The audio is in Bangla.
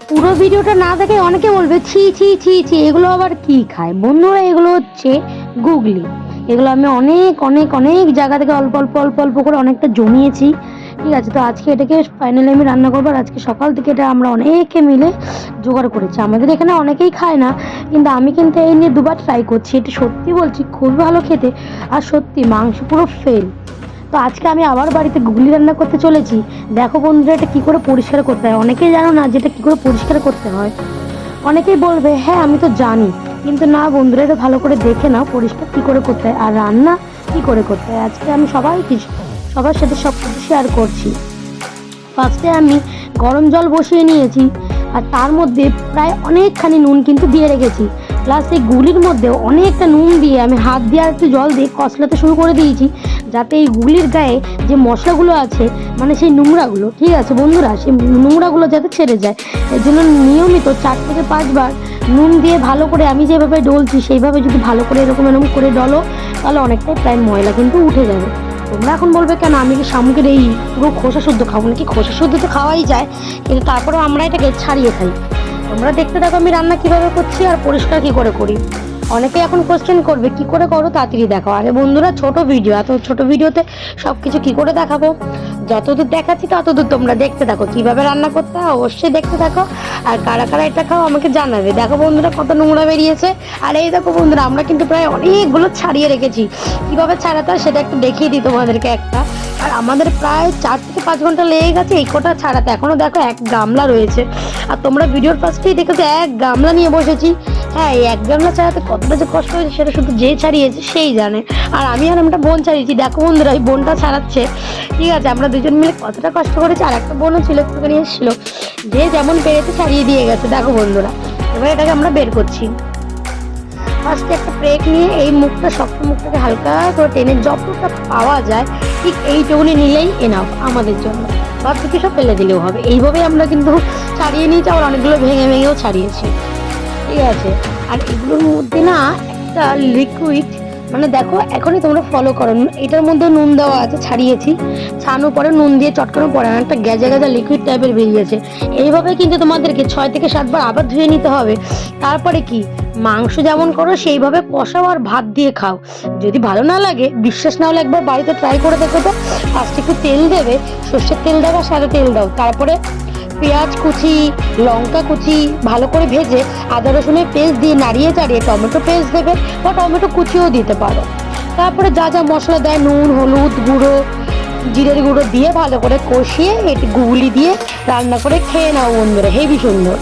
পুরো ভিডিওটা না দেখে অনেকে বলবে ছি ছি ছি ছি এগুলো আবার কি খায়। বন্ধুরা, এগুলো হচ্ছে গুগলি। এগুলো আমি অনেক অনেক অনেক জায়গা থেকে অল্প অল্প অল্প অল্প করে অনেকটা জমিয়েছি। ঠিক আছে, তো আজকে এটাকে ফাইনালি আমি রান্না করবো। আর আজকে সকাল থেকে এটা আমরা অনেকে মিলে জোগাড় করেছি। আমাদের এখানে অনেকেই খায় না, কিন্তু আমি কিন্তু এই নিয়ে দুবার ট্রাই করছি। এটা সত্যি বলছি খুবই ভালো খেতে, আর সত্যি মাংস পুরো ফেল। তো আজকে আমি আবার বাড়িতে ঘুগনি রান্না করতে চলেছি। দেখো বন্ধুরা, এটা কি করে পরিষ্কার করতে হয়। অনেকেই জানো না যেটা কি করে পরিষ্কার করতে হয়। অনেকেই বলবে হ্যাঁ আমি তো জানি, কিন্তু না বন্ধুরা, এটা ভালো করে দেখে নাও পরিষ্কার কি করে করতে হয় আর রান্না কি করে করতে হয়। আজকে আমি সবার সাথে সব কিছু শেয়ার করছি। ফার্স্টে আমি গরম জল বসিয়ে নিয়েছি, আর তার মধ্যে প্রায় অনেকখানি নুন কিন্তু দিয়ে রেখেছি। প্লাস এই গুলির মধ্যেও অনেকটা নুন দিয়ে আমি হাত দিয়ে আর একটু জল দিয়ে কষলাতে শুরু করে দিয়েছি, যাতে এই গুলির গায়ে যে মশলাগুলো আছে, মানে সেই নোংরাগুলো, ঠিক আছে বন্ধুরা, সেই নোংরাগুলো যাতে ছেড়ে যায়। এর জন্য নিয়মিত 4 থেকে 5 বার নুন দিয়ে ভালো করে, আমি যেভাবে ডলছি সেইভাবে যদি ভালো করে এরকম এরকম করে ডলো, তাহলে অনেকটাই প্রায় ময়লা কিন্তু উঠে যাবে। তোমরা এখন বলবে কেন আমি কি শামুকের এই পুরো খোসা শুদ্ধ খাবো নাকি? খোসা শুদ্ধ তো খাওয়াই যায়, কিন্তু তারপরেও আমরা এটাকে ছাড়িয়ে খাই। তোমরা দেখতে থাকো আমি রান্না কিভাবে করছি আর পরিষ্কার কি করে করি। অনেকেই এখন কোশ্চেন করবে কি করে করো, তাড়াতাড়ি দেখাও। আরে বন্ধুরা, ছোট ভিডিও, এত ছোট ভিডিওতে সবকিছু কি করে দেখাবো? যতদূর দেখাচ্ছি ততদূর তোমরা দেখতে থাকো। কিভাবে রান্না করতে হয় অবশ্যই দেখতে থাকো। আর কারা কারা এটা খাও আমাকে জানাবে। দেখো বন্ধুরা, কত নোংরা বেরিয়েছে। আর এই দেখো বন্ধুরা, আমরা কিন্তু প্রায় অনেকগুলো ছাড়িয়ে রেখেছি। কিভাবে ছাড়াতে হয় সেটা একটু দেখিয়ে দিই তোমাদেরকে একটা। আর আমাদের প্রায় 4 থেকে 5 ঘন্টা লেগে গেছে এই কটা ছাড়াতে। এখনো দেখো 1 গামলা রয়েছে। আর তোমরা ভিডিওর ফার্স্টেই দেখেছো 1 গামলা নিয়ে বসেছি। হ্যাঁ, এই 1 গামলা ছাড়াতে কতটা যে কষ্ট হয়েছে সেটা শুধু যে ছাড়িয়েছে সেই জানে। আর আমি আর একটা বোন ছাড়িয়েছি। দেখো বন্ধুরা, এই বোনটা ছাড়াচ্ছে। ঠিক আছে, আমরা দুজন মিলে কতটা কষ্ট করেছি। আর একটা বোনও ছিল, একটুখানি এসেছিল, যে যেমন পেরেছে ছাড়িয়ে দিয়ে গেছে। দেখো বন্ধুরা, এবার এটাকে আমরা বের করছি। ফার্স্টে একটা ব্রেক নিয়ে এই মুখটা, শক্ত মুখটাকে হালকা করে টেনে যতটা পাওয়া যায় ঠিক এইটুকুনি নিলেই এনাফ আমাদের জন্য। বাদ বাকি সব ফেলে দিলেও হবে। এইভাবেই আমরা কিন্তু ছাড়িয়ে নিয়েছি, আবার অনেকগুলো ভেঙে ভেঙেও ছাড়িয়েছি। ঠিক আছে, আর এগুলোর মধ্যে না একটা লিকুইড, মানে দেখো এখনই তোমরা ফলো করো, এটার মধ্যে নুন দেওয়া আছে। ছাড়িয়েছি, ছাড়ানোর পরে নুন দিয়ে চটকানোর পরে একটা গ্যাজা গ্যাজা লিকুইড টাইপের বেরিয়েছে। এইভাবে কিন্তু তোমাদেরকে 6 থেকে 7 বার আবার ধুয়ে নিতে হবে। তারপরে কি, মাংস যেমন করো সেইভাবে কষাও আর ভাত দিয়ে খাও। যদি ভালো না লাগে, বিশ্বাস না হলে একবার বাড়িতে ট্রাই করে দেখো তো। ফার্স্টে একটু তেল দেবে, সর্ষের তেল দাও বা সাদা তেল দাও। তারপরে পেঁয়াজ কুচি, লঙ্কা কুচি ভালো করে ভেজে আদা রসুনের পেস্ট দিয়ে নাড়িয়ে চাড়িয়ে টমেটো পেস্ট দেবে, বা টমেটো কুচিও দিতে পারো। তারপরে যা যা মশলা দেয়, নুন, হলুদ গুঁড়ো, জিরের গুঁড়ো দিয়ে ভালো করে কষিয়ে এটি গুগলি দিয়ে রান্না করে খেয়ে নাও বন্ধুরা, হেবি সুন্দর।